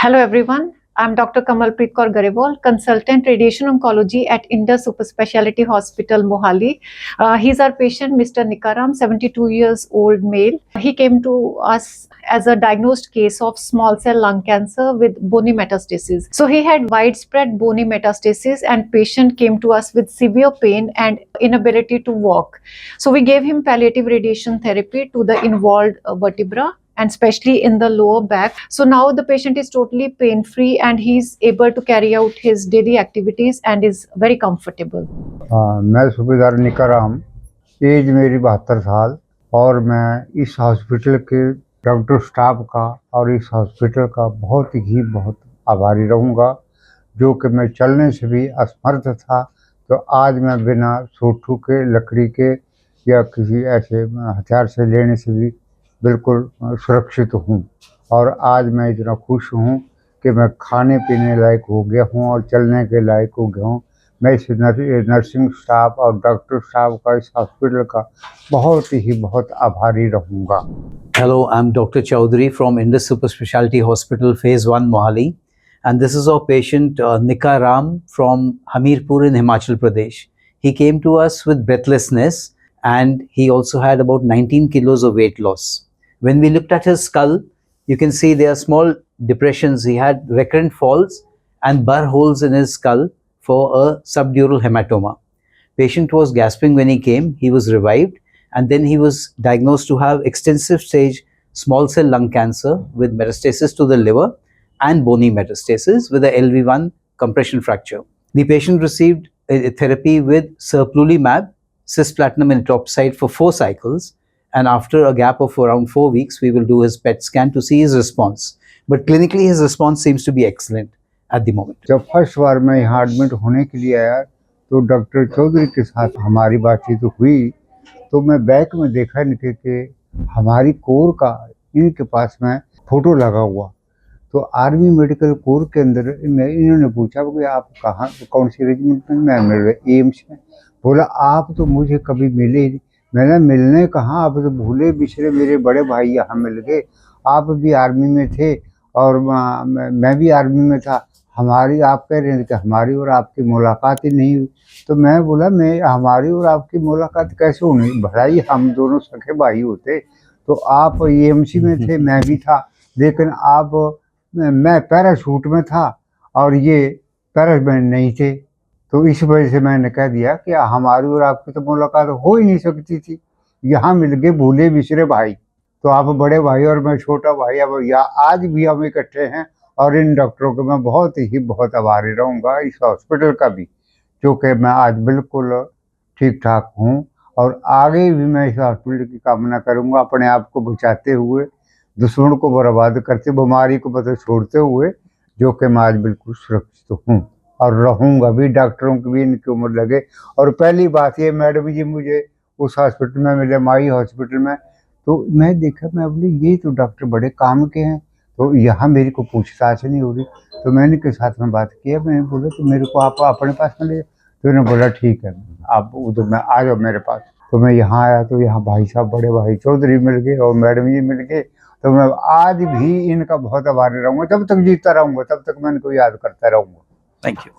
Hello everyone, I'm Dr. Kamalpreet Kaur Garewal, Consultant Radiation Oncology at Indus Super Speciality Hospital, Mohali. He's our patient, Mr. Nikaram, 72 years old male. He came to us as a diagnosed case of small cell lung cancer with bony metastasis. So he had widespread bony metastasis and patient came to us with severe pain and inability to walk. So we gave him palliative radiation therapy to the involved vertebra and especially in the lower back. So now the patient is totally pain free and he's able to carry out his daily activities and is very comfortable. मैं सूबेदार निकाराम, as मेरी 72 साल और मैं इस hospital के doctor staff का और इस हॉस्पिटल का बहुत आभारी रहूँगा, जो कि मैं चलने से भी असमर्थ था, तो आज मैं बिना सोठू के, लकड़ी के या किसी ऐसे हथियार से लेने से भी बिल्कुल सुरक्षित हूँ। और आज मैं इतना खुश हूँ कि मैं खाने पीने लायक हो गया हूँ और चलने के लायक हो गया हूँ। मैं इस नर्सिंग स्टाफ और डॉक्टर स्टाफ का, इस हॉस्पिटल का बहुत आभारी रहूँगा। Hello, I'm Dr. Chaudhary from Indus Super Speciality Hospital, Phase 1, Mohali. And this is our patient Nika Ram from Hamirpur in Himachal Pradesh. He came to us with breathlessness and he also had about 19 kilos of weight loss. When we looked at his skull, you can see there are small depressions. He had recurrent falls and burr holes in his skull for a subdural hematoma. Patient was gasping when he came. He was revived and then he was diagnosed to have extensive stage small cell lung cancer with metastasis to the liver and bony metastasis with a LV1 compression fracture. The patient received a therapy with serplulimab, cisplatin and etoposide for 4 cycles, and after a gap of around 4 weeks, we will do his PET scan to see his response. But clinically, his response seems to be excellent at the moment. जब first बार मैं यहाँ admit होने के लिए आया, तो doctor Chaudhary के साथ हमारी बातचीत हुई, तो मैं बैक में देखा इनके कि हमारी कोर का इनके पास में फ़ोटो लगा हुआ। तो आर्मी मेडिकल कोर के अंदर इन्होंने पूछा कि आप कहाँ, कौन सी रेजिमेंट में? मैं मिल रहे एम्स में। बोला आप तो मुझे कभी मिले ही नहीं। मैंने मिलने कहाँ, आप तो भूले बिछड़े मेरे बड़े भाई यहाँ मिल गए। आप भी आर्मी में थे और मैं भी आर्मी में था। हमारी, आप कह रहे हैं कि हमारी और आपकी मुलाकात ही नहीं हुई। तो मैं बोला मैं, हमारी और आपकी मुलाकात कैसे होनी? भाई हम दोनों सखे भाई होते। तो आप एएमसी में थे, मैं भी था, लेकिन आप, मैं पैराशूट में था और ये पैरा में नहीं थे। तो इस वजह से मैंने कह दिया कि हमारी और आपकी तो मुलाकात हो ही नहीं सकती थी। यहाँ मिल गए भूले बिछड़े भाई। तो आप बड़े भाई और मैं छोटा भाई, अब यहाँ आज भी हम इकट्ठे हैं। और इन डॉक्टरों को मैं बहुत आभारी रहूँगा, इस हॉस्पिटल का भी, क्योंकि मैं आज बिल्कुल ठीक ठाक हूँ। और आगे भी मैं इस हॉस्पिटल की कामना करूँगा, अपने आप को बचाते हुए, दुश्मन को बर्बाद करते, बीमारी को मतलब छोड़ते हुए, जो कि मैं आज बिल्कुल सुरक्षित हूँ और रहूँगा भी। डॉक्टरों की भी इनकी उम्र लगे। और पहली बात ये, मैडम जी मुझे उस हॉस्पिटल में मिले, माई हॉस्पिटल में, तो मैं देखा, मैं बोली ये तो डॉक्टर बड़े काम के हैं, तो यहाँ मेरे को पूछताछ नहीं हो रही। तो मैंने इनके साथ में बात किया, मैंने बोला तो मेरे को आप अपने पास में ले। तो इन्होंने बोला ठीक है, आप उधर में आ जाओ मेरे पास। तो मैं यहाँ आया, तो यहाँ भाई साहब, बड़े भाई चौधरी मिल गए और मैडम जी मिल गए। तो मैं आज भी इनका बहुत आभारी रहूँगा, जब तक जीता रहूँगा तब तक मैं इनको याद करता रहूँगा। Thank you.